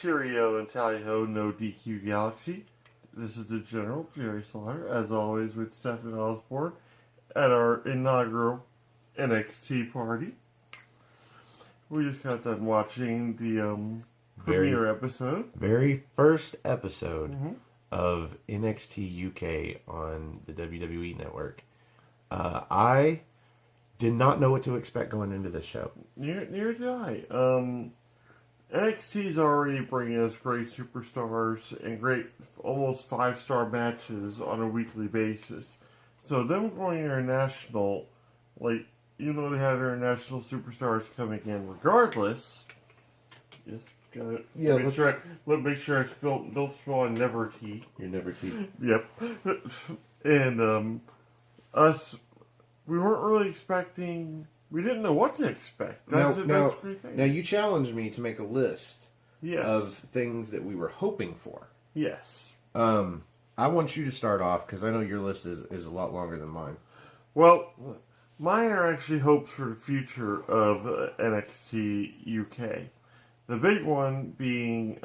Cheerio and tally ho, no DQ Galaxy. This is the General, Jerry Slaughter, as always with Stephen Osborne at our inaugural NXTea Party. We just got done watching the premiere episode. Very first episode of NXT UK on the WWE Network. I did not know what to expect going into this show. Near did I. NXT is already bringing us great superstars and great, almost 5-star matches on a weekly basis. So them going international, like, you know, they have international superstars coming in regardless. Yes, got it. Yeah, make sure I don't spill on Never Tea. Your Never Tea. Yep. And us, we weren't really expecting. We didn't know what to expect. That's a great thing. Now, you challenged me to make a list yes. of things that we were hoping for. Yes. I want you to start off, because I know your list is a lot longer than mine. Well, mine are actually hopes for the future of NXT UK. The big one being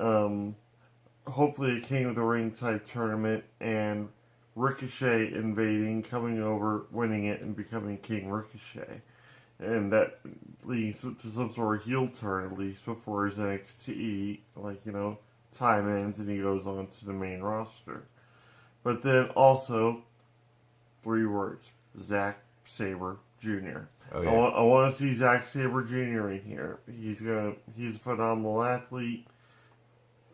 hopefully a King of the Ring type tournament and Ricochet invading, coming over, winning it, and becoming King Ricochet. And that leads to some sort of heel turn, at least, before his NXT, time ends and he goes on to the main roster. But then also, 3 words, Zack Sabre Jr. Oh, yeah. I want to see Zack Sabre Jr. in here. He's a phenomenal athlete.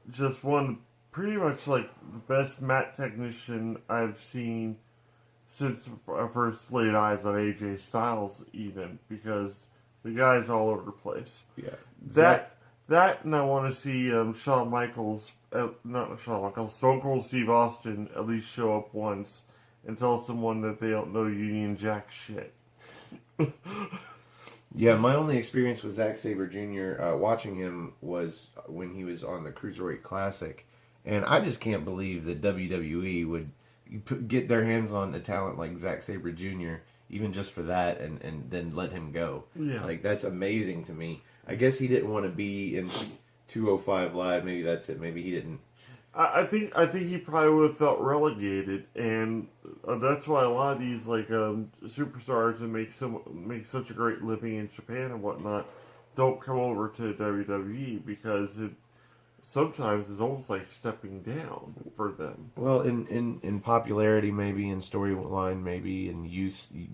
Just one, pretty much like the best mat technician I've seen since I first laid eyes on AJ Styles, even, because the guy's all over the place. Yeah. That, and I want to see Stone Cold Steve Austin at least show up once and tell someone that they don't know Union Jack shit. Yeah, my only experience with Zack Sabre Jr. Watching him was when he was on the Cruiserweight Classic, and I just can't believe that WWE would get their hands on a talent like Zack Sabre Jr. even just for that, and then let him go. Yeah. Like, that's amazing to me. I guess he didn't want to be in 205 Live. Maybe that's it. Maybe he didn't. I think he probably would have felt relegated, and that's why a lot of these superstars that make such a great living in Japan and whatnot don't come over to WWE, because it sometimes is almost like stepping down for them. Well, in popularity, maybe, in storyline, maybe, in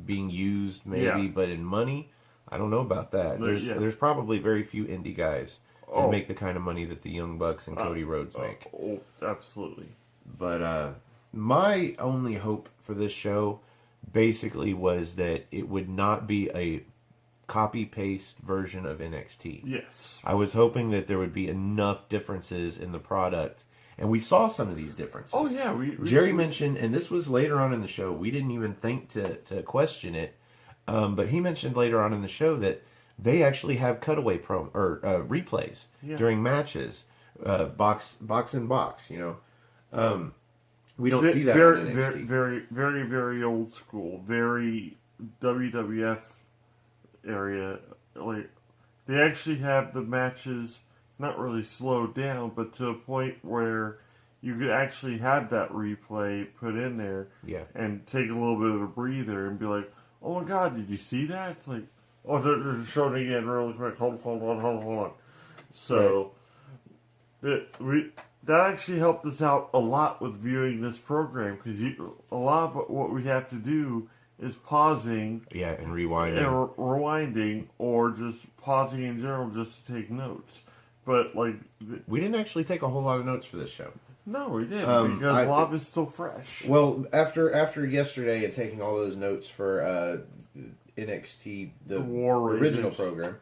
being used, maybe, but in money, I don't know about that. There's probably very few indie guys that make the kind of money that the Young Bucks and Cody Rhodes make. Oh, absolutely. But my only hope for this show basically was that it would not be a copy-paste version of NXT. Yes. I was hoping that there would be enough differences in the product, and we saw some of these differences. Oh, yeah. Jerry mentioned, and this was later on in the show, we didn't even think to question it, but he mentioned later on in the show that they actually have cutaway replays during matches, box in box, we don't see that in NXT. Very, very, very old school, very WWF area. Like, they actually have the matches not really slowed down, but to a point where you could actually have that replay put in there, and take a little bit of a breather and be like, "Oh my God, did you see that?" It's like, "Oh, they're showing it again really quick. Hold on." So that actually helped us out a lot with viewing this program, because a lot of what we have to do is pausing, and rewinding, or just pausing in general just to take notes. But we didn't actually take a whole lot of notes for this show. No, we didn't, because a lot of it's still fresh. Well, after yesterday and taking all those notes for NXT, the original program,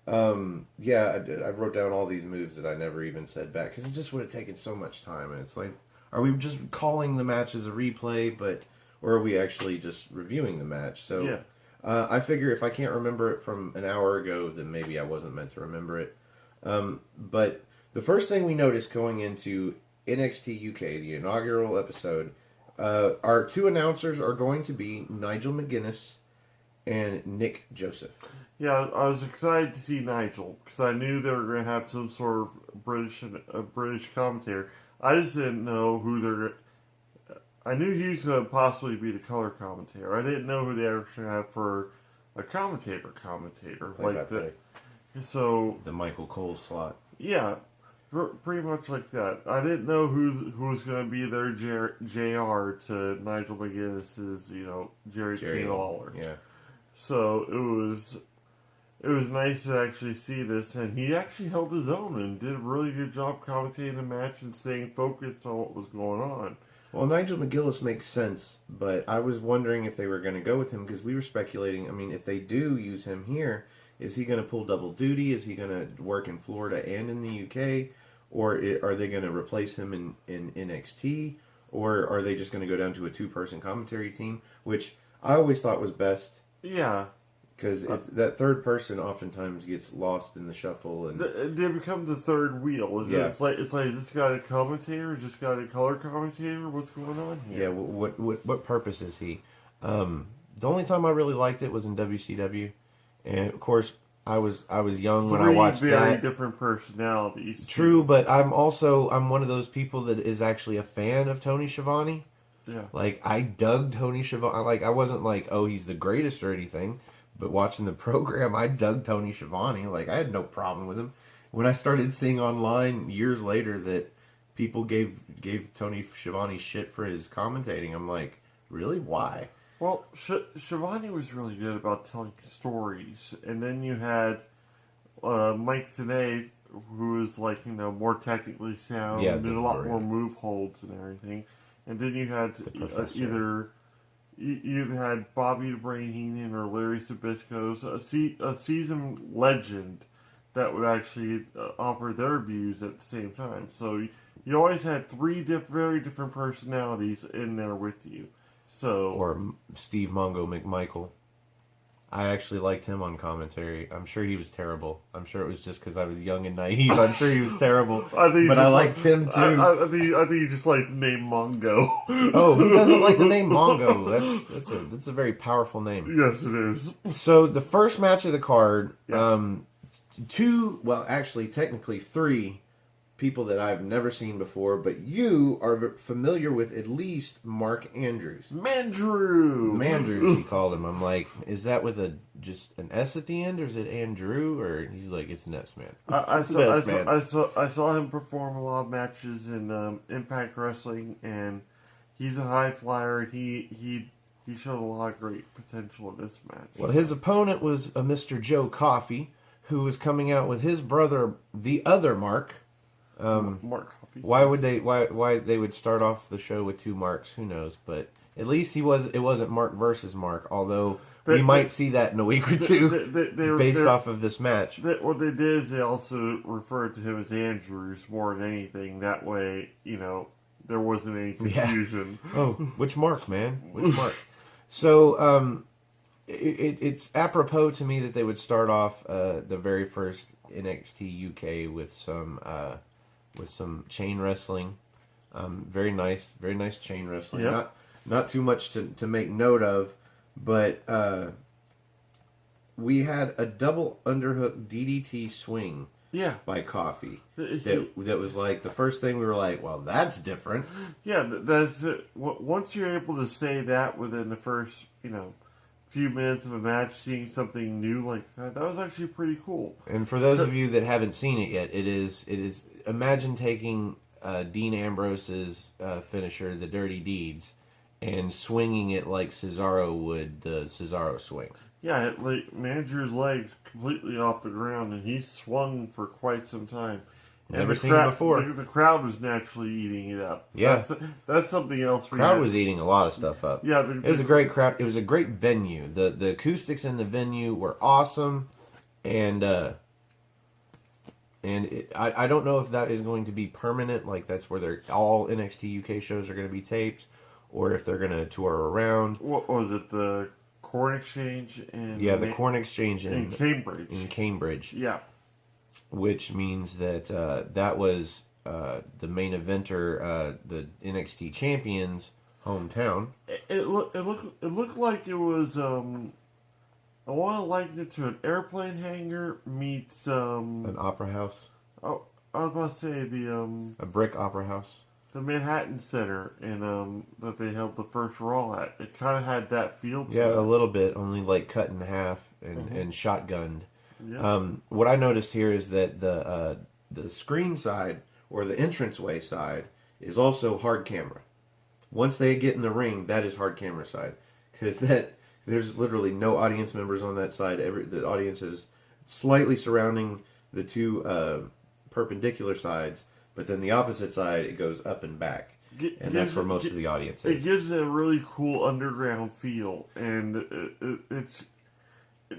I wrote down all these moves that I never even said back, because it just would have taken so much time. And it's like, are we just calling the match as a replay, or are we actually just reviewing the match? So I figure if I can't remember it from an hour ago, then maybe I wasn't meant to remember it. But the first thing we noticed going into NXT UK, the inaugural episode, our 2 announcers are going to be Nigel McGuinness and Nick Joseph. Yeah, I was excited to see Nigel because I knew they were going to have some sort of British commentator. I just didn't know who they're. I knew he was going to possibly be the color commentator. I didn't know who they actually have for a commentator. Play-by-play. So the Michael Cole slot. Yeah, pretty much like that. I didn't know who was going to be their JR to Nigel McGuinness's, Jerry King Lawler. Yeah. So it was nice to actually see this, and he actually held his own and did a really good job commentating the match and staying focused on what was going on. Well, Nigel McGuinness makes sense, but I was wondering if they were going to go with him because we were speculating. I mean, if they do use him here, is he going to pull double duty? Is he going to work in Florida and in the UK? Or are they going to replace him in NXT? Or are they just going to go down to a two-person commentary team? Which I always thought was best. Yeah. Because that third person oftentimes gets lost in the shuffle. And they become the third wheel. Yeah. It's like, is this guy a commentator? Is this guy a color commentator? What's going on here? Yeah, what purpose is he? The only time I really liked it was in WCW. And of course, I was young when I watched that. 3 very different personalities. True, but I'm one of those people that is actually a fan of Tony Schiavone. Yeah. Like, I dug Tony Schiavone. Like, I wasn't like, oh, he's the greatest or anything. But watching the program, I dug Tony Schiavone. Like, I had no problem with him. When I started seeing online years later that people gave Tony Schiavone shit for his commentating, I'm like, really? Why? Well, Schiavone was really good about telling stories. And then you had Mike Tenay, who was like, more technically sound, did a lot more move holds and everything. And then you had you had Bobby the Brain Heenan or Larry Zbyszko, a seasoned legend that would actually offer their views at the same time. So you always had 3 very different personalities in there with you. Or Steve Mongo McMichael. I actually liked him on commentary. I'm sure he was terrible. I'm sure it was just because I was young and naive. I'm sure he was terrible. I liked him too. I think you just like the name Mongo. Oh, who doesn't like the name Mongo? That's a very powerful name. Yes, it is. So the first match of the card, technically 3 people that I've never seen before, but you are familiar with at least Mark Andrews. Mandrews, he called him. I'm like, is that with just an S at the end, or is it Andrew? Or he's like, it's an S, man. I saw him perform a lot of matches in Impact Wrestling, and he's a high flyer. And he showed a lot of great potential in this match. Well, his opponent was a Mr. Joe Coffey, who was coming out with his brother, the other Mark. Mark Coffey. Why they would start off the show with 2 Marks? Who knows? But at least it wasn't Mark versus Mark. Although we might see that in a week or two, based off of this match. What they did is they also referred to him as Andrews more than anything. That way, there wasn't any confusion. Yeah. Oh, which Mark, man? Which Mark? So it's apropos to me that they would start off the very first NXT UK with some chain wrestling. Very nice chain wrestling. Yep. Not too much to make note of, but we had a double underhook DDT swing by Coffey. That was like the first thing we were like, well, that's different. Yeah, that's once you're able to say that within the first, few minutes of a match, seeing something new like that was actually pretty cool. And for those of you that haven't seen it yet, it is imagine taking Dean Ambrose's finisher, the Dirty Deeds, and swinging it like Cesaro would the Cesaro swing. Yeah, like Manager's legs completely off the ground, and he swung for quite some time. Never seen it before. The crowd was naturally eating it up. Yeah, that's something else. The crowd was eating a lot of stuff up. Yeah, it was a great crowd. It was a great venue. The acoustics in the venue were awesome, and I don't know if that is going to be permanent. Like that's where all NXT UK shows are going to be taped, or if they're going to tour around. What was it? The Corn Exchange the Corn Exchange in Cambridge. In Cambridge. Yeah. Which means that that was the main eventer, the NXT champions' hometown. It looked like it was I want to liken it to an airplane hangar meets An opera house. Oh, I was about to say A brick opera house. the Manhattan Center in that they held the first Raw at. It kind of had that feel to Yeah, it. a little bit, only like cut in half and shotgunned. Yeah. What I noticed here is that the screen side or the entranceway side is also hard camera. Once they get in the ring, that is hard camera side, because there's literally no audience members on that side. The audience is slightly surrounding the two perpendicular sides, but then the opposite side it goes up and back, and that's where most of the audience is. It gives it a really cool underground feel, and it's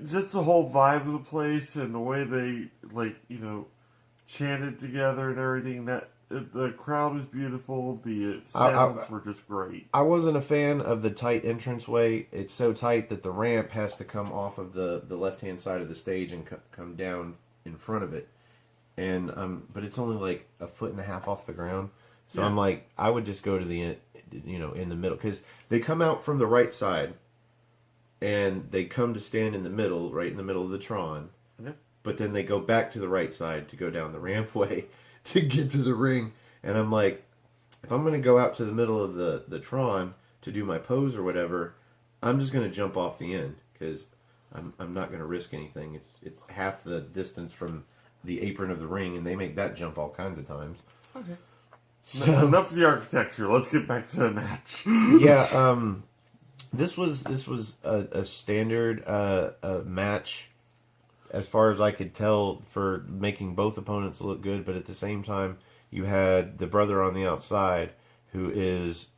just the whole vibe of the place and the way they chanted together and everything. The crowd was beautiful. The sounds were just great. I wasn't a fan of the tight entranceway. It's so tight that the ramp has to come off of the left-hand side of the stage and come down in front of it. And but it's only like a foot and a half off the ground. So yeah. I'm like, I would just go to the in the middle, because they come out from the right side and they come to stand in the middle, right in the middle of the Tron. Yeah. But then they go back to the right side to go down the rampway to get to the ring. And I'm like, if I'm going to go out to the middle of the Tron to do my pose or whatever, I'm just going to jump off the end, because I'm not going to risk anything. It's half the distance from the apron of the ring, and they make that jump all kinds of times. Okay. So, enough of the architecture. Let's get back to the match. Yeah. This was a standard match, as far as I could tell, for making both opponents look good, but at the same time, you had the brother on the outside who is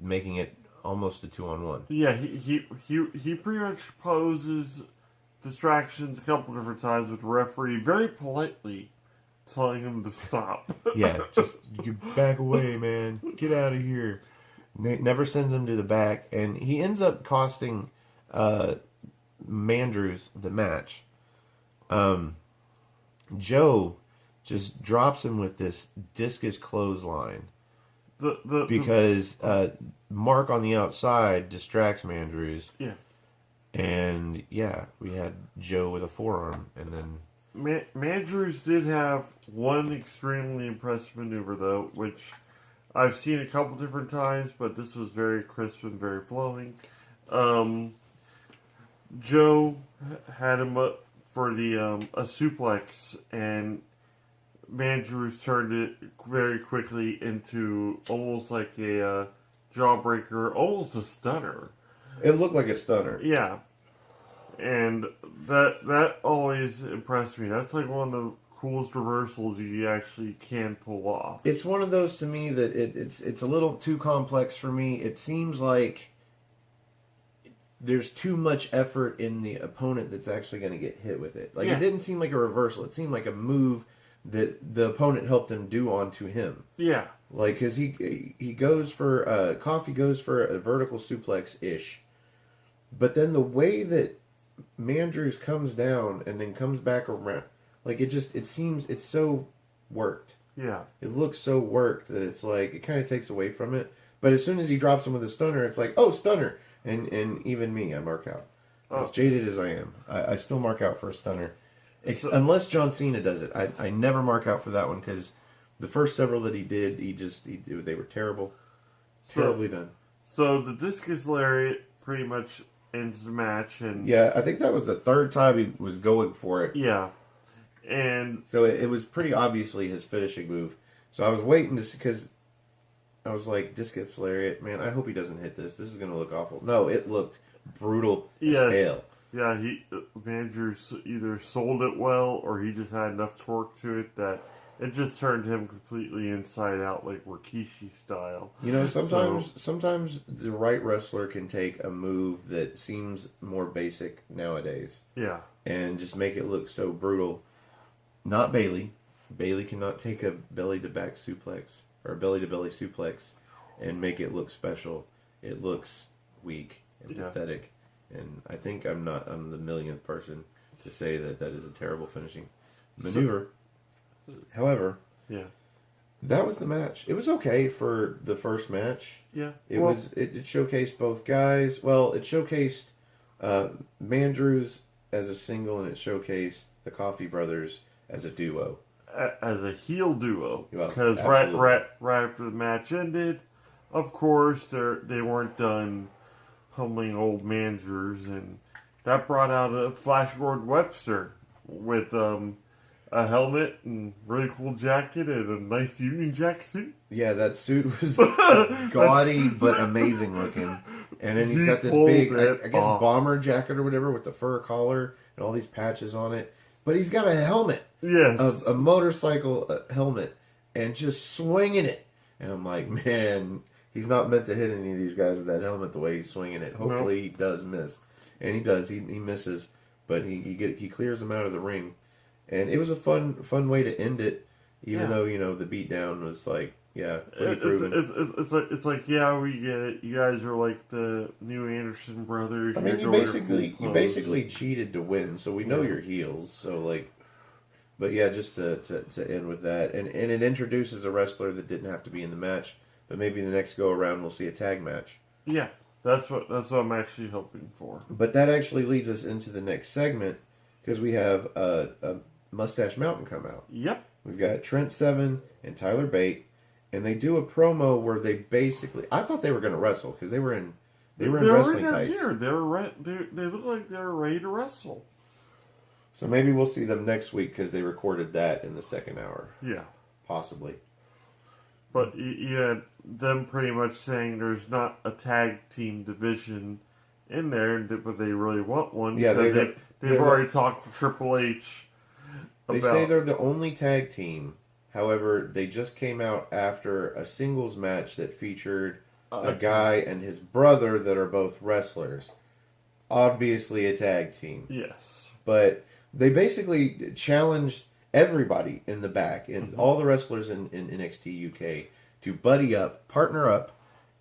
making it almost a 2-on-1. Yeah, he pretty much poses distractions a couple different times with the referee, very politely telling him to stop. Yeah, just you back away, man. Get out of here. Never sends him to the back, and he ends up costing Mandrews the match. Joe just drops him with this discus clothesline because Mark on the outside distracts Mandrews. Yeah. And yeah, we had Joe with a forearm, and then Mandrews did have one extremely impressive maneuver, though, which I've seen a couple different times, but this was very crisp and very flowing. Joe had him up for the a suplex, and Mandrews turned it very quickly into almost like a jawbreaker, almost a stunner. It looked like a stunner. Yeah. And that always impressed me. That's like one of the coolest reversals you actually can pull off. It's one of those, to me, that it's a little too complex for me. It seems like there's too much effort in the opponent that's actually going to get hit with it. Like, yeah. It didn't seem like a reversal. It seemed like a move that the opponent helped him do onto him. Yeah. Like, because he goes for, Coffee goes for a vertical suplex-ish. But then the way that Mandrews comes down and then comes back around, like, it seems, it's so worked. Yeah. It looks so worked that it's like, it kind of takes away from it. But as soon as he drops him with a stunner, it's like, oh, stunner. And even me, I mark out. As jaded as I am, I still mark out for a stunner. Unless John Cena does it. I never mark out for that one, because the first several that he did, they were terrible. Terribly done. So the discus lariat pretty much ends the match. And yeah, I think that was the third time he was going for it. Yeah. And so it was pretty obviously his finishing move. So I was waiting to see, because I was like, discus lariat, man, I hope he doesn't hit this. This is going to look awful. No, it looked brutal as hell. Yeah, Mandrews either sold it well, or he just had enough torque to it that it just turned him completely inside out, like Rikishi style. You know, sometimes the right wrestler can take a move that seems more basic nowadays. Yeah. And just make it look so brutal. Not Bayley. Bayley cannot take a belly-to-back suplex, or a belly-to-belly suplex, and make it look special. It looks weak and pathetic. And I think I'm the millionth person to say that is a terrible finishing maneuver. However, that was the match. It was okay for the first match. Yeah. It showcased both guys. Well, it showcased Mandrews as a single, and it showcased the Coffey Brothers as a duo. As a heel duo. Well, Because right after the match ended, of course, they weren't done pummeling old Mandrews, and that brought out a Flash Gordon Webster with a helmet and really cool jacket and a nice Union Jack suit. Yeah, that suit was gaudy but amazing looking. And then he's got this big, I guess, bomber jacket or whatever with the fur collar and all these patches on it. But he's got a helmet. Yes. A motorcycle helmet. And just swinging it. And I'm like, man, he's not meant to hit any of these guys with that helmet the way he's swinging it. Hopefully he does miss. And he does. He misses. But he clears them out of the ring. And it was a fun way to end it. Even though, the beatdown was like, yeah, pretty proven. It's like, yeah, we get it. You guys are like the new Anderson brothers. I mean, you basically cheated to win, so we know you're heels. So like, but yeah, just to end with that, and it introduces a wrestler that didn't have to be in the match, but maybe the next go around we'll see a tag match. Yeah, that's what I'm actually hoping for. But that actually leads us into the next segment because we have a Mustache Mountain come out. Yep. We've got Trent Seven and Tyler Bate. And they do a promo where they basically... I thought they were going to wrestle because they were in wrestling tights. Here. They look like they were ready to wrestle. So maybe we'll see them next week because they recorded that in the second hour. Yeah. Possibly. But you had them pretty much saying there's not a tag team division in there, but they really want one. Yeah, they've already talked to Triple H about... They say they're the only tag team. However, they just came out after a singles match that featured a guy and his brother that are both wrestlers. Obviously a tag team. Yes. But they basically challenged everybody in the back, and all the wrestlers in NXT UK, to buddy up, partner up,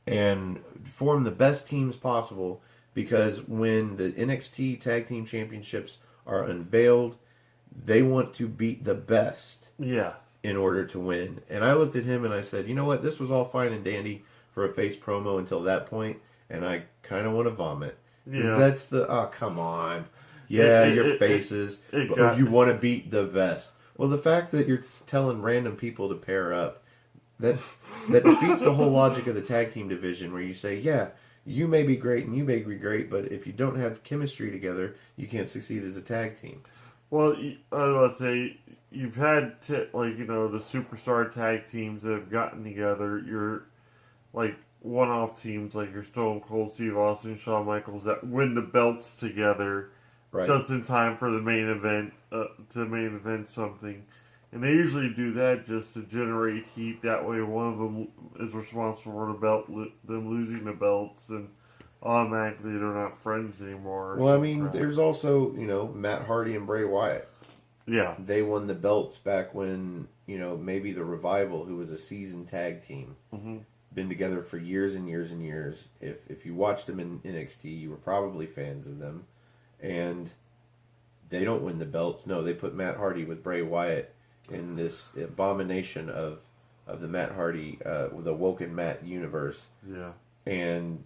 and form the best teams possible, because when the NXT Tag Team Championships are unveiled, they want to beat the best. Yeah. In order to win. And I looked at him and I said, you know what, this was all fine and dandy for a face promo until that point, and I kind of want to vomit. Because that's oh, come on. Yeah, your faces. You want to beat the best. Well, the fact that you're telling random people to pair up, that defeats the whole logic of the tag team division, where you say, yeah, you may be great and you may be great, but if you don't have chemistry together, you can't succeed as a tag team. Well, I was going to say, you've had, the superstar tag teams that have gotten together. Your, one-off teams, like your Stone Cold Steve Austin, Shawn Michaels, that win the belts together just in time for the main event, to main event something. And they usually do that just to generate heat. That way one of them is responsible for them losing the belts, and automatically they're not friends anymore. Well, I mean, there's also, Matt Hardy and Bray Wyatt. Yeah. They won the belts back when, maybe the Revival, who was a seasoned tag team, been together for years and years and years. If you watched them in NXT, you were probably fans of them. And they don't win the belts. No, they put Matt Hardy with Bray Wyatt in this abomination of the Matt Hardy, the Woken Matt universe. Yeah. And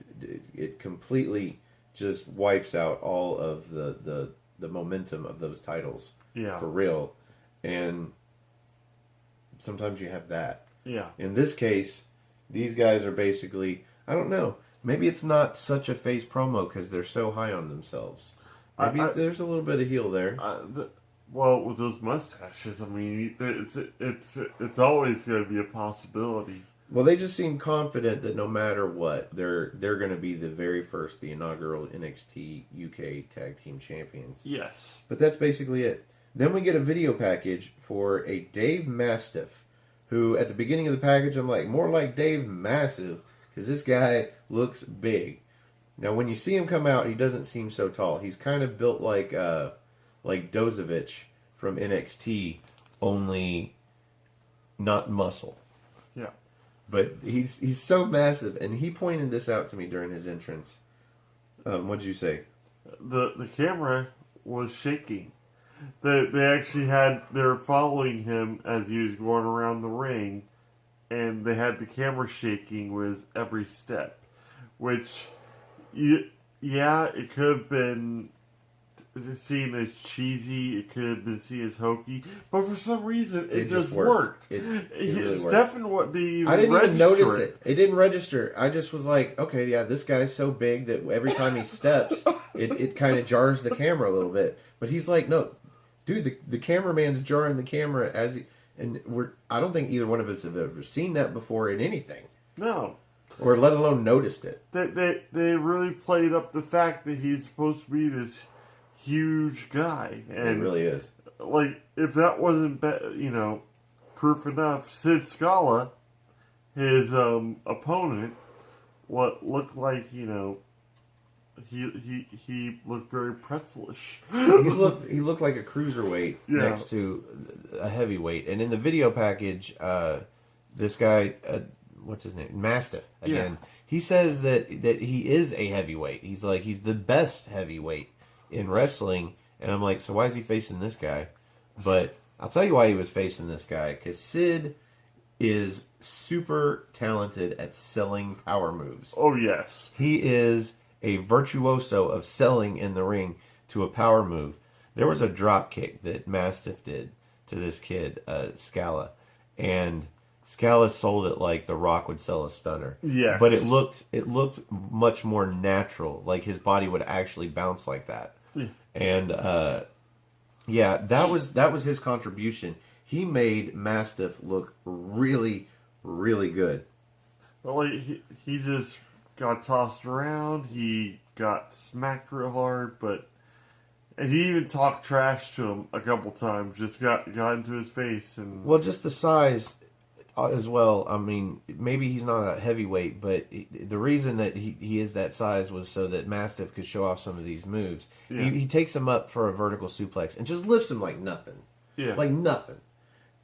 it completely just wipes out all of the momentum of those titles. Yeah. For real. And sometimes you have that. Yeah. In this case, these guys are basically, I don't know, maybe it's not such a face promo because they're so high on themselves. Maybe there's a little bit of heel there. Well, with those mustaches, I mean, it's always going to be a possibility. Well, they just seem confident that no matter what, they're going to be the inaugural NXT UK Tag Team Champions. Yes. But that's basically it. Then we get a video package for a Dave Mastiff, who at the beginning of the package, I'm like, more like Dave Massive, because this guy looks big. Now, when you see him come out, he doesn't seem so tall. He's kind of built like Dozovich from NXT, only not muscle. Yeah. But he's so massive, and he pointed this out to me during his entrance. What'd you say? The camera was shaking. They were following him as he was going around the ring, and they had the camera shaking with every step, which Yeah, it could have been seen as cheesy, it could have been seen as hokey, but for some reason it just worked. It really worked. Stefan, what the I didn't even notice it. It didn't register. I just was like, okay, yeah, this guy's so big that every time he steps, it kind of jars the camera a little bit. But he's like, no, dude, the cameraman's jarring the camera as he, and I don't think either one of us have ever seen that before in anything. No. Or let alone noticed it. They really played up the fact that he's supposed to be this huge guy. And it really is. Like, if that wasn't, proof enough, Sid Scala, his opponent, what looked like, he looked very pretzelish. he looked like a cruiserweight next to a heavyweight. And in the video package, this guy, what's his name? Mastiff, again. Yeah. He says that he is a heavyweight. He's like, he's the best heavyweight in wrestling. And I'm like, so why is he facing this guy? But I'll tell you why he was facing this guy. Because Sid is super talented at selling power moves. Oh, yes. He is a virtuoso of selling in the ring to a power move. There was a drop kick that Mastiff did to this kid, Scala. And Scala sold it like The Rock would sell a stunner. Yes. But it looked much more natural. Like his body would actually bounce like that. Yeah. And that was his contribution. He made Mastiff look really, really good. Well, like he just got tossed around. He got smacked real hard, and he even talked trash to him a couple times. Just got into his face and. Well, just the size as well. I mean, maybe he's not a heavyweight, but the reason that he is that size was so that Mastiff could show off some of these moves. Yeah. He takes him up for a vertical suplex and just lifts him like nothing. Yeah. Like nothing.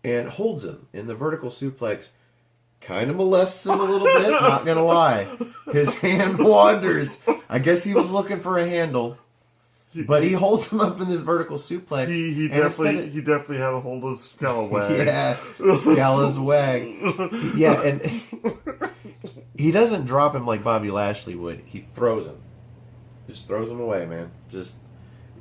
And holds him in the vertical suplex. Kind of molests him a little bit, not gonna lie. His hand wanders. I guess he was looking for a handle. But he holds him up in this vertical suplex. He definitely had a hold of Scalawag. Yeah, Scala's wag. Yeah, and he doesn't drop him like Bobby Lashley would. He throws him. Just throws him away, man. Just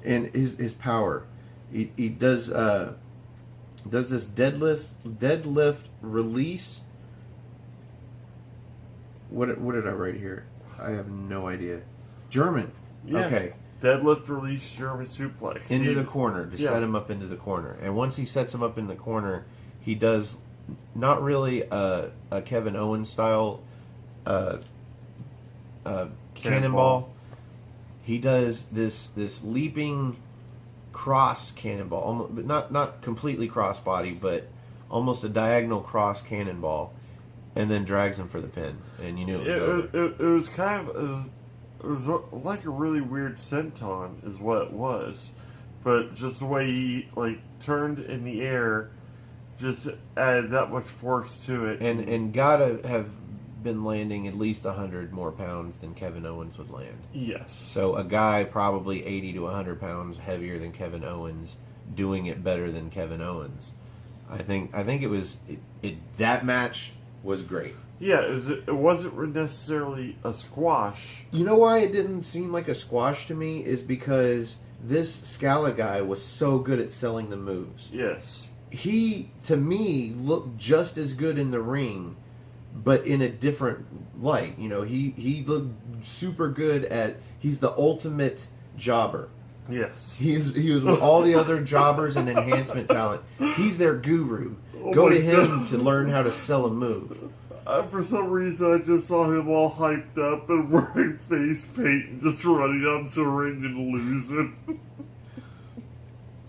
and his power. He does this deadlift release. What did I write here? I have no idea. German. Yeah. Okay. Deadlift release German suplex. Into the corner to set him up into the corner. And once he sets him up in the corner, he does not really a Kevin Owens style cannonball. He does this leaping cross cannonball, but not completely crossbody, but almost a diagonal cross cannonball, and then drags him for the pin. And you knew it was over. It was kind of. It was like a really weird senton is what it was. But just the way he turned in the air just added that much force to it. And gotta have been landing at least 100 more pounds than Kevin Owens would land. Yes. So a guy probably 80 to 100 pounds heavier than Kevin Owens doing it better than Kevin Owens. I think it was that match was great. Yeah, it wasn't necessarily a squash. You know why it didn't seem like a squash to me is because this Scala guy was so good at selling the moves. Yes. He, to me, looked just as good in the ring, but in a different light. You know, he looked super good at... He's the ultimate jobber. Yes. He was with all the other jobbers and enhancement talent. He's their guru. Go to him to learn how to sell a move. For some reason, I just saw him all hyped up and wearing face paint and just running up to the ring and losing.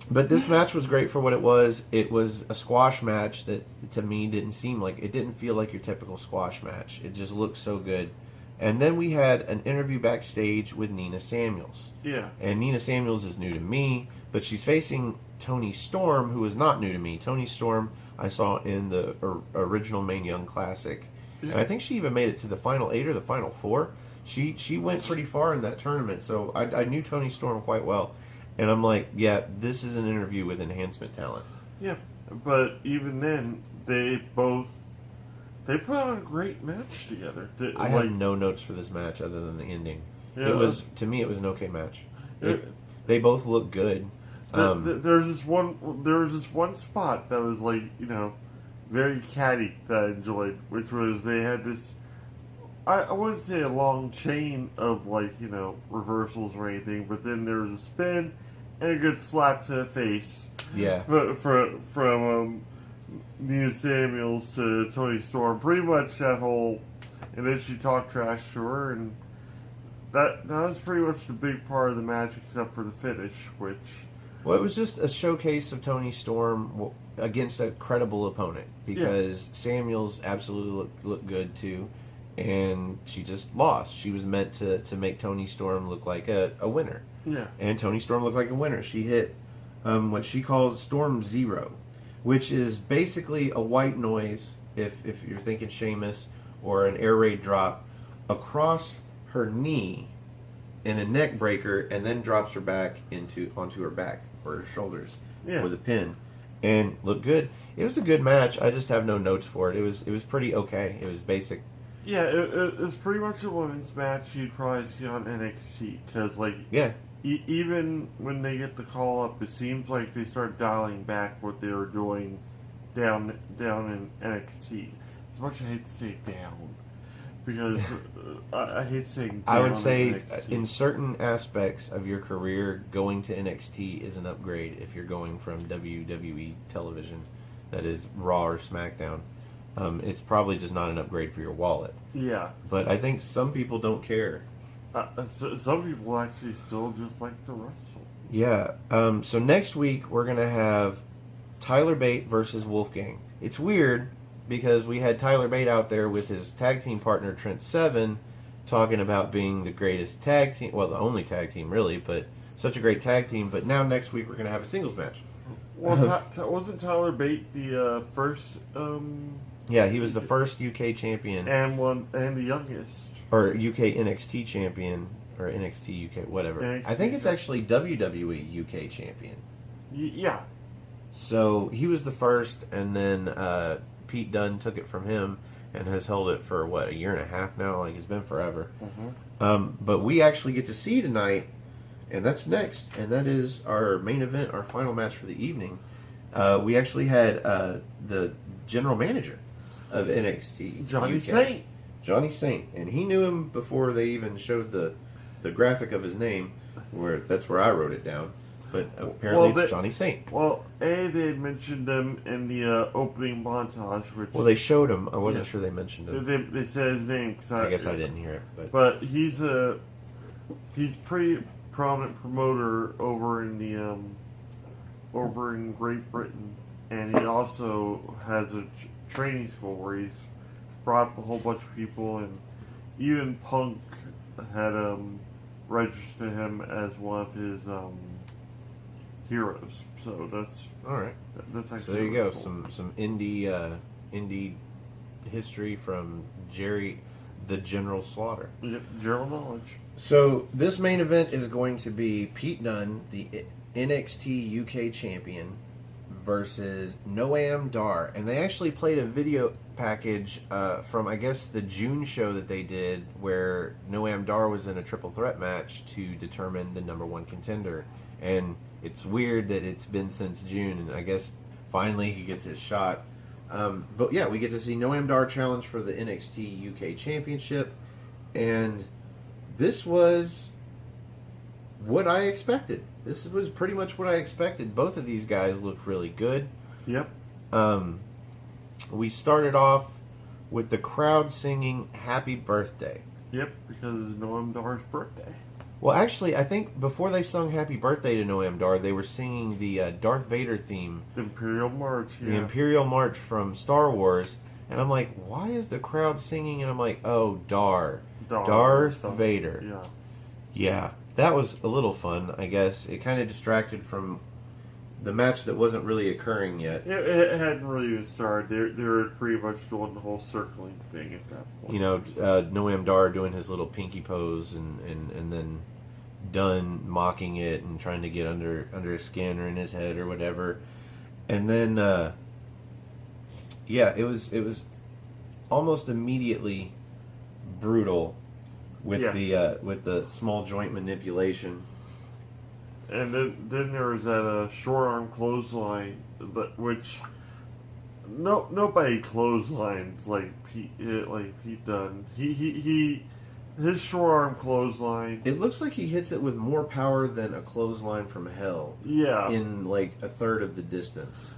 But this match was great for what it was. It was a squash match that, to me, didn't feel like your typical squash match. It just looked so good. And then we had an interview backstage with Nina Samuels. Yeah. And Nina Samuels is new to me, but she's facing Toni Storm, who is not new to me. Toni Storm I saw in the original Mae Young Classic. Yeah. And I think she even made it to the Final 8 or the Final 4. She went pretty far in that tournament, so I knew Toni Storm quite well. And I'm like, yeah, this is an interview with enhancement talent. Yeah, but even then, they put on a great match together. I have no notes for this match other than the ending. Yeah, it was, to me, it was an okay match. Yeah. They both look good. There's this one spot that was like, very catty that I enjoyed, which was they had this, I wouldn't say a long chain of like, reversals or anything, but then there was a spin and a good slap to the face. Yeah. From Nia Samuels to Toni Storm, pretty much that whole, and then she talked trash to her, and that was pretty much the big part of the match, except for the finish, which. Well, it was just a showcase of Toni Storm against a credible opponent, because Samuels absolutely looked good too, and she just lost. She was meant to make Toni Storm look like a winner. Yeah. And Toni Storm looked like a winner. She hit what she calls Storm Zero, which is basically a white noise, if you're thinking Sheamus, or an air raid drop across her knee in a neck breaker, and then drops her back onto her back or her shoulders for the pin, and looked good. It was a good match. I just have no notes for it. It was pretty okay. It was basic. Yeah, it was pretty much a women's match you'd probably see on NXT, because even when they get the call up, it seems like they start dialing back what they were doing down in NXT. As much as I hate to say down, because I hate saying down. I would say NXT. In certain aspects of your career, going to NXT is an upgrade if you're going from WWE television, that is Raw or SmackDown. It's probably just not an upgrade for your wallet. Yeah. But I think some people don't care. Some people actually still just like to wrestle. Yeah. So next week we're going to have Tyler Bate versus Wolfgang. It's weird because we had Tyler Bate out there with his tag team partner Trent Seven talking about being the greatest tag team. Well, the only tag team really, but such a great tag team. But now next week we're going to have a singles match. Well, wasn't Tyler Bate the first... Yeah, he was the first UK champion. And the youngest. Or UK NXT champion, or NXT UK, whatever. NXT I think it's actually WWE UK champion. Yeah. So he was the first, and then Pete Dunne took it from him and has held it for, a year and a half now? Like, it's been forever. Mm-hmm. But we actually get to see tonight, and that's next, and that is our main event, our final match for the evening. We actually had the general manager of NXT Johnny UK. Saint. Johnny Saint, and he knew him before they even showed the graphic of his name, that's where I wrote it down. But apparently it's Johnny Saint. Well, they had mentioned them in the opening montage, which... Well, they showed him. I wasn't sure they mentioned him. They said his name. I guess I didn't hear it. But he's pretty prominent promoter over in the over in Great Britain, and he also has a training school where he's brought up a whole bunch of people, and even Punk had registered him as one of his heroes. So that's all right. That's actually so there you go. Cool. Some indie history from Jerry, the General Slaughter. Yep, general knowledge. So this main event is going to be Pete Dunne, the NXT UK champion, versus Noam Dar, and they actually played a video package from, I guess, the June show that they did, where Noam Dar was in a triple threat match to determine the number one contender. And it's weird that it's been since June, and I guess finally he gets his shot. But yeah, we get to see Noam Dar challenge for the NXT UK Championship, and this was what I expected. This was pretty much what I expected. Both of these guys looked really good. Yep. We started off with the crowd singing "Happy Birthday." Yep, because it's Noam Dar's birthday. Well, actually, I think before they sung "Happy Birthday" to Noam Dar, they were singing the Darth Vader theme, the Imperial March. Yeah. The Imperial March from Star Wars. And I'm like, why is the crowd singing? And I'm like, oh, Darth Vader. Yeah. Yeah, that was a little fun, I guess. It kind of distracted from the match that wasn't really occurring yet. It hadn't really even started. They were pretty much doing the whole circling thing at that point. You know, Noam Dar doing his little pinky pose, and then Dunn mocking it and trying to get under his skin or in his head or whatever. And then, it was almost immediately brutal with the small joint manipulation. And then there was that short arm clothesline, which nobody clotheslines like Pete Dunne. His short arm clothesline. It looks like he hits it with more power than a clothesline from hell. Yeah. In like a third of the distance.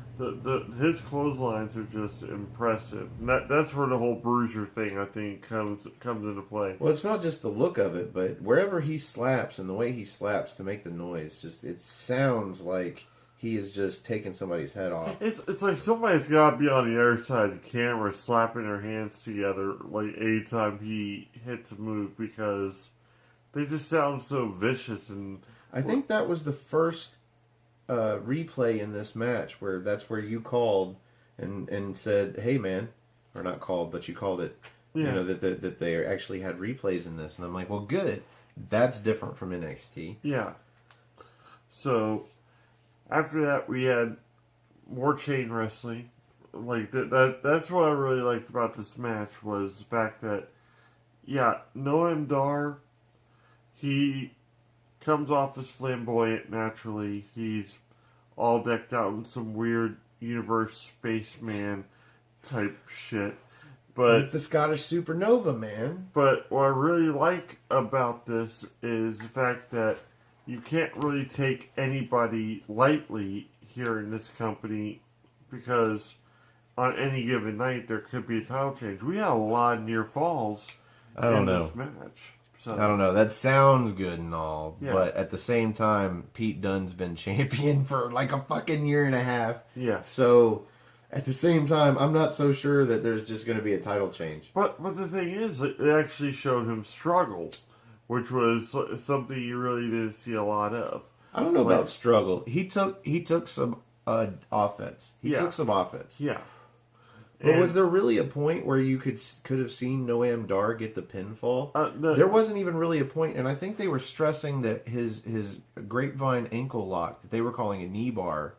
His clotheslines are just impressive. And that's where the whole bruiser thing, I think, comes into play. Well, it's not just the look of it, but wherever he slaps and the way he slaps to make the noise, just it sounds like he is just taking somebody's head off. It's like somebody's got to be on the other side of the camera slapping their hands together like anytime he hits a move, because they just sound so vicious. And I think that was the first replay in this match where that's where you called and said, "Hey, man," or not called, but you called it. Yeah. You know that they actually had replays in this, and I'm like, well, good. That's different from NXT. Yeah. So after that, we had more chain wrestling. Like that's what I really liked about this match, was the fact that, Noam Dar, he comes off as flamboyant naturally. He's all decked out in some weird universe spaceman type shit. But he's the Scottish Supernova, man. But what I really like about this is the fact that you can't really take anybody lightly here in this company, because on any given night there could be a title change. We had a lot of near falls in this match. So, I don't know. That sounds good and all, but at the same time, Pete Dunne's been champion for like a fucking year and a half. Yeah. So at the same time, I'm not so sure that there's just going to be a title change. But the thing is, it actually showed him struggle, which was something you really didn't see a lot of. I don't know about struggle. He took some offense. He took some offense. Yeah. But was there really a point where you could have seen Noam Dar get the pinfall? There wasn't even really a point, and I think they were stressing that his grapevine ankle lock, that they were calling a knee bar,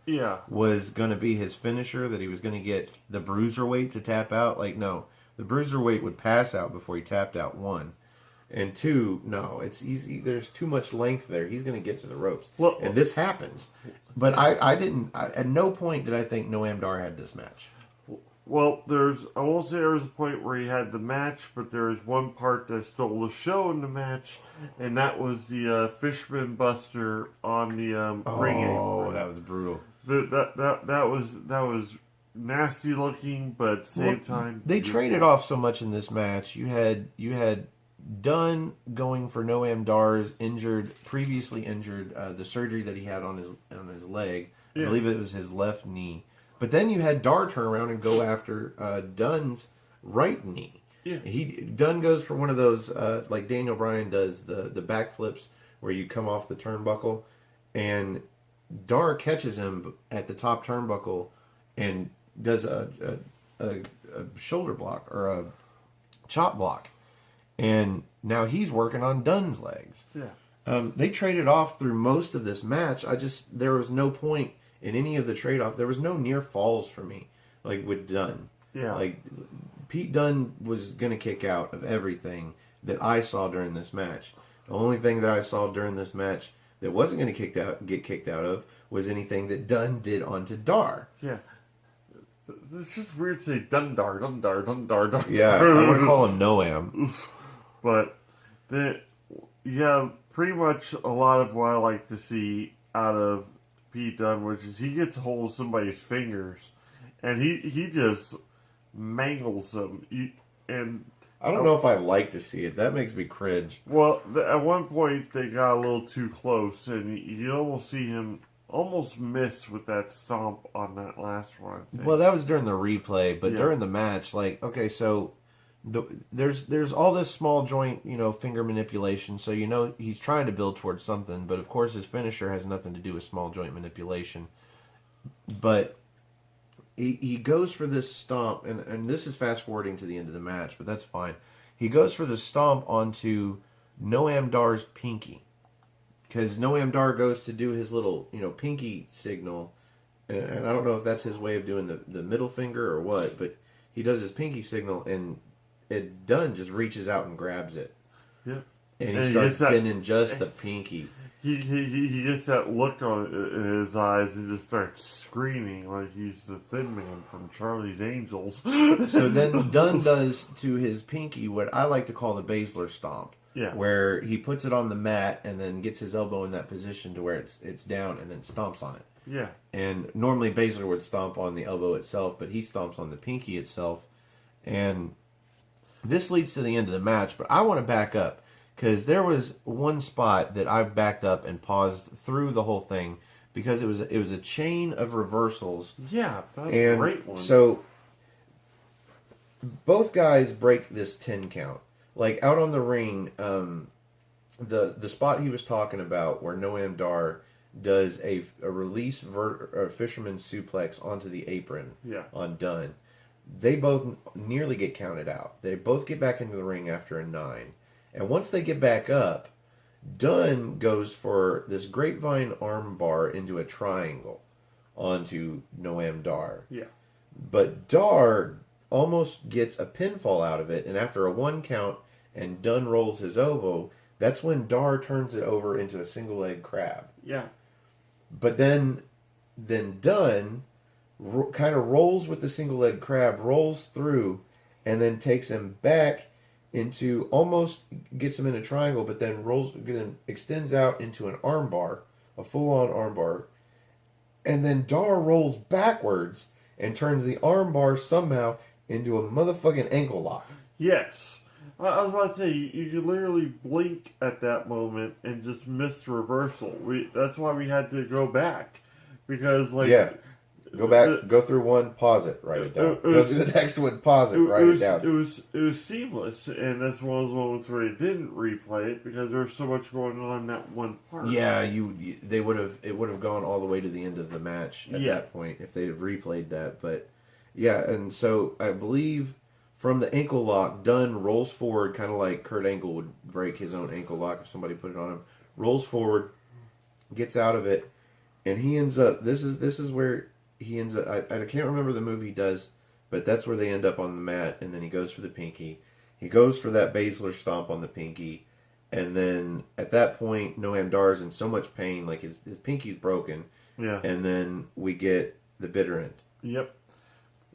was going to be his finisher, that he was going to get the bruiserweight to tap out. Like, no, the bruiserweight would pass out before he tapped out, one. And two, no, it's easy. There's too much length there. He's going to get to the ropes. And this happens. But I didn't, at no point did I think Noam Dar had this match. Well, I won't say there was a point where he had the match, but there was one part that stole the show in the match, and that was the Fishman Buster on the ring apron. Oh, that was brutal. That was nasty looking, but at the same time, they traded off so much in this match. You had Dunne going for Noam Dar's previously injured, the surgery that he had on his leg. I believe it was his left knee. But then you had Dar turn around and go after Dunne's right knee. Yeah. Dunne goes for one of those, like Daniel Bryan does, the backflips where you come off the turnbuckle. And Dar catches him at the top turnbuckle and does a shoulder block or a chop block. And now he's working on Dunne's legs. Yeah. They traded off through most of this match. There was no point in any of the trade-off. There was no near falls for me, like with Dunne. Yeah. Like, Pete Dunne was going to kick out of everything that I saw during this match. The only thing that I saw during this match that wasn't going to get kicked out of was anything that Dunne did onto Dar. Yeah. It's just weird to say Dundar. Yeah, I want to call him Noam. But, pretty much a lot of what I like to see out of Pete Dunne, which is he gets a hold of somebody's fingers and he just mangles them. And I don't know if I like to see it. That makes me cringe. Well, at one point they got a little too close, and you almost see him almost miss with that stomp on that last one. Well, that was during the replay, but during the match, like, okay, so there's all this small joint, finger manipulation, so he's trying to build towards something, but of course his finisher has nothing to do with small joint manipulation. But he goes for this stomp, and this is fast forwarding to the end of the match, but that's fine. He goes for the stomp onto Noam Dar's pinky, because Noam Dar goes to do his little pinky signal, and I don't know if that's his way of doing the middle finger or what, but he does his pinky signal, and Dunne just reaches out and grabs it. Yeah. And he starts pinning just the pinky. He gets that look in his eyes and just starts screaming like he's the Thin Man from Charlie's Angels. So then Dunn does to his pinky what I like to call the Baszler stomp. Yeah. Where he puts it on the mat and then gets his elbow in that position to where it's down and then stomps on it. Yeah. And normally Baszler would stomp on the elbow itself, but he stomps on the pinky itself. And this leads to the end of the match, but I want to back up. Because there was one spot that I backed up and paused through the whole thing because it was a chain of reversals. Yeah, that was a great one. So both guys break this 10 count. Like out on the ring, the spot he was talking about where Noam Dar does a release a fisherman suplex onto the apron on Dunn. They both nearly get counted out. They both get back into the ring after a 9. And once they get back up, Dunn goes for this grapevine arm bar into a triangle onto Noam Dar. Yeah. But Dar almost gets a pinfall out of it, and after a 1 count and Dunn rolls his elbow, that's when Dar turns it over into a single leg crab. Yeah. But then Dunn kind of rolls with the single leg crab, rolls through, and then takes him back into almost gets him in a triangle, but then extends out into an armbar, a full-on armbar, and then Dar rolls backwards and turns the armbar somehow into a motherfucking ankle lock. Yes. I was about to say, you could literally blink at that moment and just miss the reversal. That's why we had to go back. Because, like... Yeah. Go back, go through one, pause it, write it down. Go through the next one, pause it, write it down. It was seamless, and that's one of those moments where they didn't replay it because there was so much going on in that one part. Yeah, it would have gone all the way to the end of the match at that point if they'd have replayed that. But yeah, and so I believe from the ankle lock, Dunn rolls forward, kind of like Kurt Angle would break his own ankle lock if somebody put it on him. Rolls forward, gets out of it, and he ends up. This is where. He ends up, I can't remember the move he does, but that's where they end up on the mat, and then he goes for the pinky. He goes for that Baszler stomp on the pinky, and then at that point, Noam Dar is in so much pain, like his pinky's broken. Yeah. And then we get the bitter end. Yep.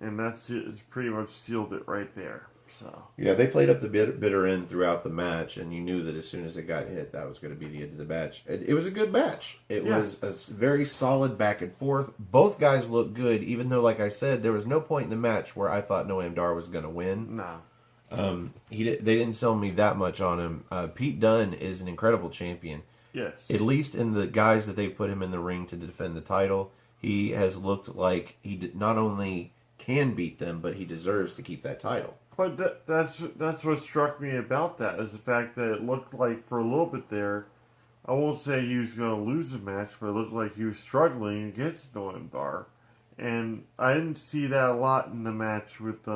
And it's pretty much sealed it right there. So yeah, they played up the bitter end throughout the match, and you knew that as soon as it got hit, that was going to be the end of the match. It was a good match. It was a very solid back and forth. Both guys looked good, even though, like I said, there was no point in the match where I thought Noam Dar was going to win. No. They didn't sell me that much on him. Pete Dunne is an incredible champion. Yes. At least in the guys that they've put him in the ring to defend the title, he has looked like he not only can beat them, but he deserves to keep that title. But that's what struck me about that is the fact that it looked like for a little bit there, I won't say he was going to lose the match, but it looked like he was struggling against Noam Dar. And I didn't see that a lot in the match with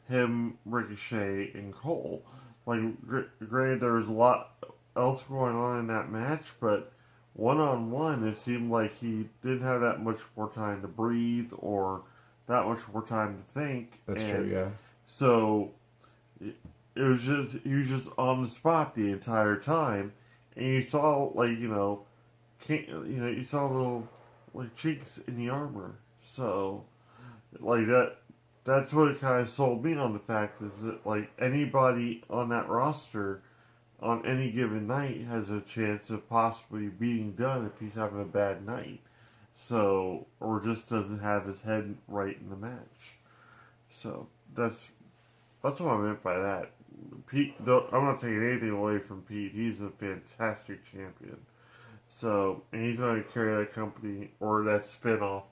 him, Ricochet, and Cole. Like, granted, there was a lot else going on in that match, but one-on-one, it seemed like he didn't have that much more time to breathe or that much more time to think. That's true, yeah. So he was just on the spot the entire time, and you saw you saw little like chinks in the armor. So like that's what it kind of sold me on the fact is that like anybody on that roster on any given night has a chance of possibly being done if he's having a bad night. So or just doesn't have his head right in the match. So that's what I meant by that. Pete, I'm not taking anything away from Pete. He's a fantastic champion. So, and he's going to carry that company, or that spin-off,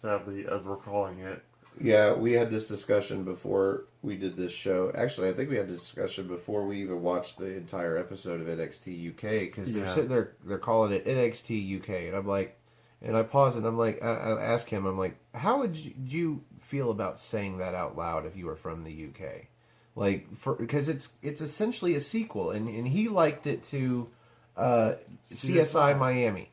sadly, as we're calling it. Yeah, we had this discussion before we did this show. Actually, I think we had this discussion before we even watched the entire episode of NXT UK, because they're sitting there, they're calling it NXT UK, and I'm like, and I pause and I'm like, I ask him, I'm like, how would you feel about saying that out loud if you were from the UK? Like, because it's essentially a sequel, and he liked it to CSI Miami.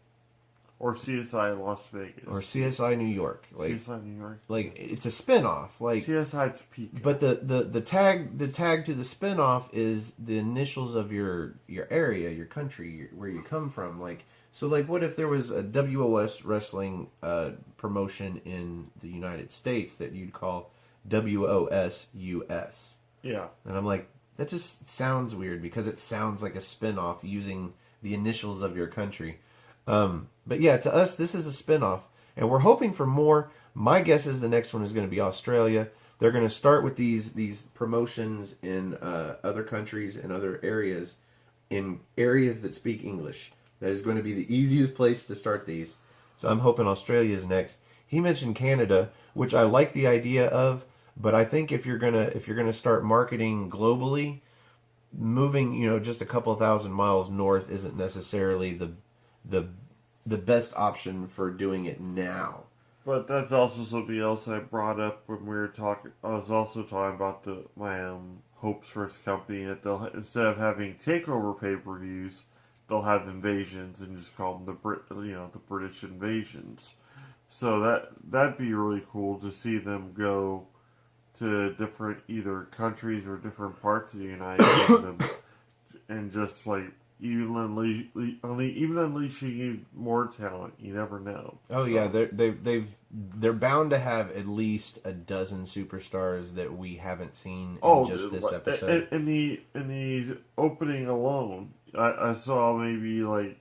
or CSI Las Vegas, or CSI New York. Like CSI New York. Like it's a spinoff. Like CSI Topeka. But the tag to the spinoff is the initials of your area, your country, where you come from. Like so, like what if there was a WOS wrestling promotion in the United States that you'd call WOS US? Yeah, and I'm like, that just sounds weird because it sounds like a spinoff using the initials of your country. But yeah, to us, this is a spinoff, and we're hoping for more. My guess is the next one is going to be Australia. They're going to start with these promotions in other countries and other areas, in areas that speak English. That is going to be the easiest place to start these. So I'm hoping Australia is next. He mentioned Canada, which I like the idea of, but I think if you're gonna start marketing globally, moving just a couple of thousand miles north isn't necessarily the best option for doing it now. But that's also something else I brought up when we were talking. I was also talking about my hopes for this company, that they'll, instead of having takeover pay-per-views, they'll have invasions and just call them the British invasions. So that'd be really cool to see them go to different either countries or different parts of the United Kingdom, and just like even unleashing more talent. You never know. Oh yeah, they're bound to have at least a dozen superstars that we haven't seen in just this episode. In the opening alone, I saw maybe like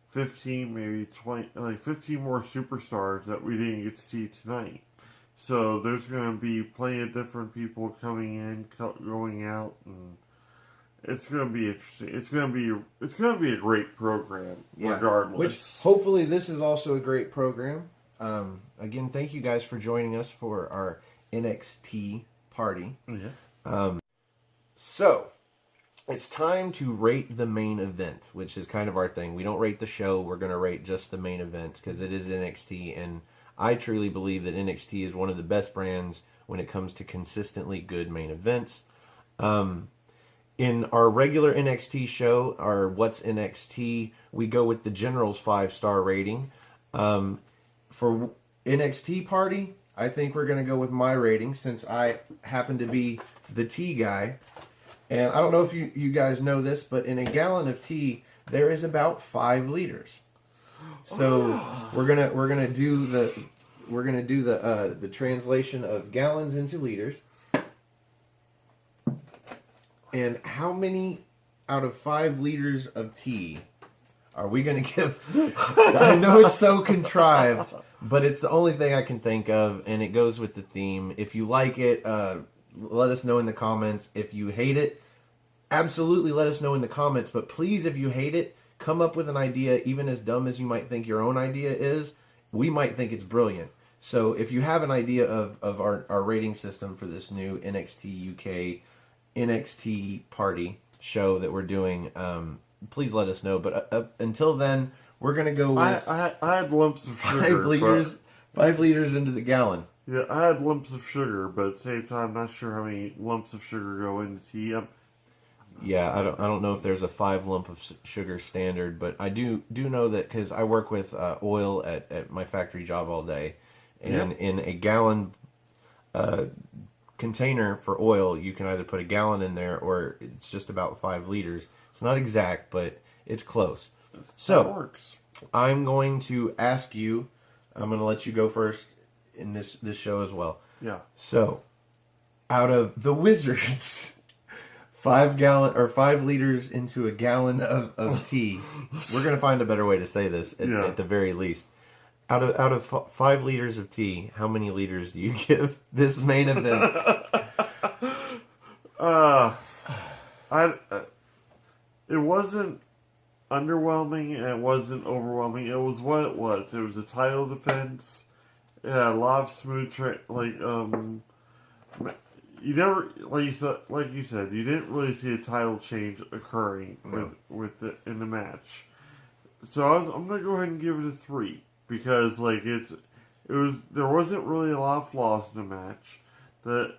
15, maybe 20, like 15 more superstars that we didn't get to see tonight. So there's going to be plenty of different people coming in, going out, and it's going to be interesting. It's going to be a great program, regardless. Which hopefully this is also a great program. Again, thank you guys for joining us for our NXT party. Yeah. So it's time to rate the main event, which is kind of our thing. We don't rate the show. We're going to rate just the main event because it is NXT, and I truly believe that NXT is one of the best brands when it comes to consistently good main events. In our regular NXT show, our What's NXT, we go with the General's 5-star rating. For NXTea Party, I think we're going to go with my rating since I happen to be the tea guy. And I don't know if you guys know this, but in a gallon of tea, there is about 5 liters. So we're gonna do the translation of gallons into liters. And how many out of 5 liters of tea are we gonna give? I know it's so contrived, but it's the only thing I can think of, and it goes with the theme. If you like it, let us know in the comments. If you hate it, absolutely let us know in the comments. But please, if you hate it, come up with an idea, even as dumb as you might think your own idea is. We might think it's brilliant. So if you have an idea of our rating system for this new NXT UK NXTea Party show that we're doing, please let us know. But until then, we're going to go with I had lumps of sugar. 5 liters into the gallon. Yeah, I had lumps of sugar, but at the same time, I'm not sure how many lumps of sugar go into tea. Yeah, I don't know if there's a 5 lump of sugar standard, but I do know that because I work with oil at my factory job all day, and in a gallon container for oil, you can either put a gallon in there or it's just about 5 liters. It's not exact, but it's close. So that works. I'm going to ask you. I'm going to let you go first in this show as well. Yeah. So, out of the Wizards, 5 liters into a gallon of tea. We're gonna find a better way to say this at the very least. Out of 5 liters of tea, how many liters do you give this main event? It wasn't underwhelming and it wasn't overwhelming. It was what it was. It was a title defense. It had a lot of smooth you never, like you said, you didn't really see a title change occurring in the match. So I'm gonna go ahead and give it a 3 because there wasn't really a lot of flaws in the match. The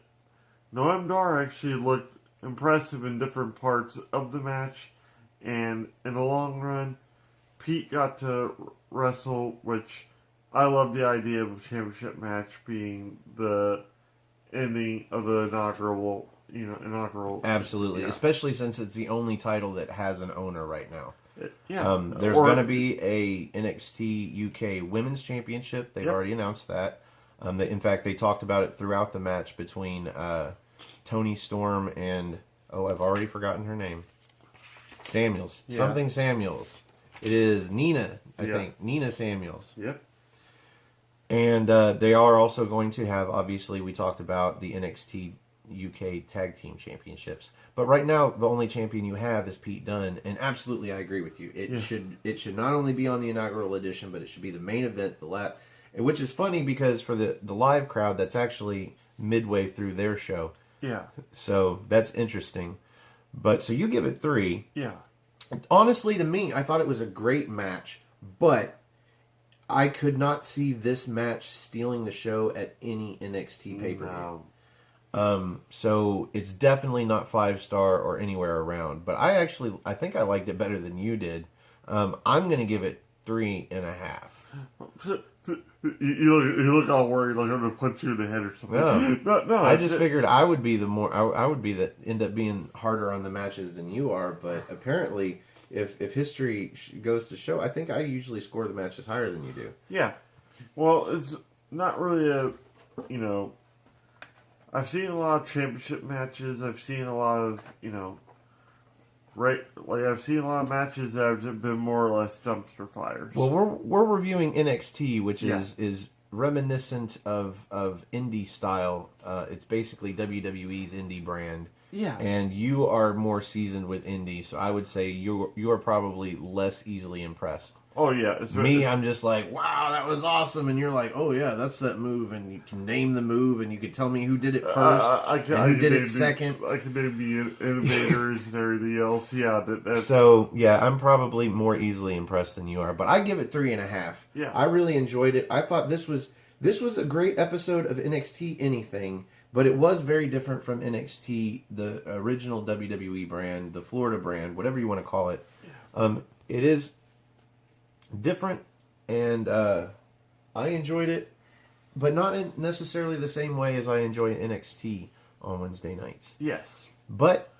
Noam Dar actually looked impressive in different parts of the match, and in the long run, Pete got to wrestle, which I love the idea of a championship match being the ending of the inaugural. Absolutely, yeah. Especially since it's the only title that has an owner right now. There's Or- going to be a NXT UK Women's Championship. They've Yep. already announced that. In fact, they talked about it throughout the match between Tony Storm and I've already forgotten her name. Samuels, Yeah. something Samuels. It is Nina, I Yeah. think, Nina Samuels. Yep. And they are also going to have, obviously, we talked about the NXT UK Tag Team Championships. But right now, the only champion you have is Pete Dunne. And absolutely, I agree with you. It should not only be on the inaugural edition, but it should be the main event, which is funny because for the live crowd, that's actually midway through their show. Yeah. So that's interesting. But so you give it 3. Yeah. Honestly, to me, I thought it was a great match, but I could not see this match stealing the show at any NXT pay-per-view. No. So it's definitely not 5-star or anywhere around. But I think I liked it better than you did. I'm going to give it 3.5. You look all worried, like I'm going to punch you in the head or something. No. I just figured I would be end up being harder on the matches than you are. But apparently, if history goes to show, I think I usually score the matches higher than you do. Yeah. Well, it's not really I've seen a lot of championship matches. I've seen a lot of, I've seen a lot of matches that have been more or less dumpster fires. Well, we're reviewing NXT, which is reminiscent of indie style. It's basically WWE's indie brand. Yeah. And you are more seasoned with indie, so I would say you are probably less easily impressed. Oh, yeah. I'm just like, wow, that was awesome. And you're like, oh, yeah, that's that move. And you can name the move, and you can tell me who did it first and who did it second. I can name the innovators and everything else. Yeah. That's... So, yeah, I'm probably more easily impressed than you are. But I give it 3.5. Yeah. I really enjoyed it. I thought this was a great episode of NXT anything. But it was very different from NXT, the original WWE brand, the Florida brand, whatever you want to call it. It is different, and I enjoyed it, but not in necessarily the same way as I enjoy NXT on Wednesday nights. Yes. But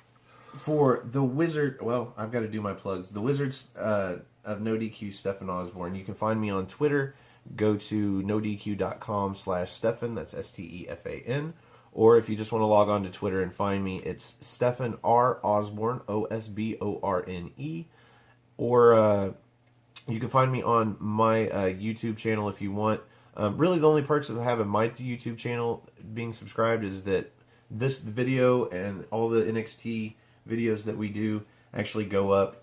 for the Wizard, well, I've got to do my plugs. The Wizards of No DQ, Stefan Osborne. You can find me on Twitter. Go to nodq.com/Stefan. That's STEFAN. Or if you just want to log on to Twitter and find me, it's Stefan R. Osborne, OSBORNE. Or you can find me on my YouTube channel if you want. Really, the only perks of having my YouTube channel being subscribed is that this video and all the NXT videos that we do actually go up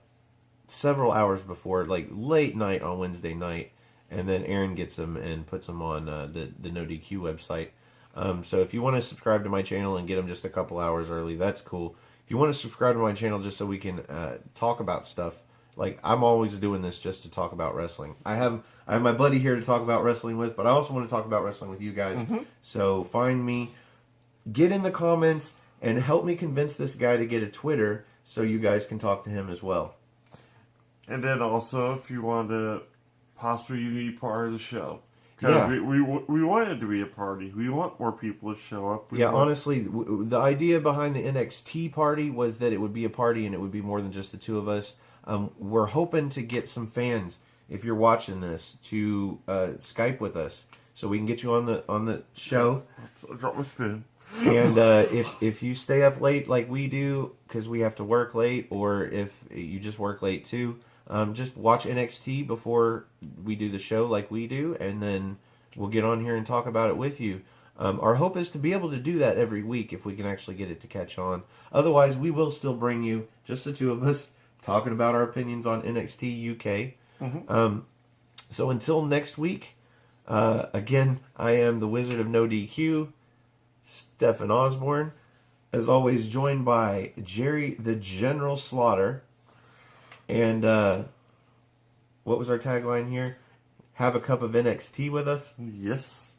several hours before, like late night on Wednesday night. And then Aaron gets them and puts them on the No DQ website. So if you want to subscribe to my channel and get them just a couple hours early, that's cool. If you want to subscribe to my channel just so we can talk about stuff, like I'm always doing this just to talk about wrestling. I have my buddy here to talk about wrestling with, but I also want to talk about wrestling with you guys. Mm-hmm. So find me, get in the comments, and help me convince this guy to get a Twitter so you guys can talk to him as well. And then also, if you want to possibly be part of the show. Yeah. We want it to be a party. We want more people to show up. Honestly, the idea behind the NXTea Party was that it would be a party and it would be more than just the two of us. We're hoping to get some fans, if you're watching this, to Skype with us so we can get you on the show. I'll drop my spin. And if you stay up late like we do because we have to work late, or if you just work late too, just watch NXT before we do the show like we do, and then we'll get on here and talk about it with you. Our hope is to be able to do that every week if we can actually get it to catch on. Otherwise, we will still bring you, just the two of us, talking about our opinions on NXT UK. Mm-hmm. So until next week, again, I am the Wizard of No DQ, Stefan Osborne. As always, joined by Jerry the General Slaughter. And what was our tagline here? Have a cup of NXT with us? Yes.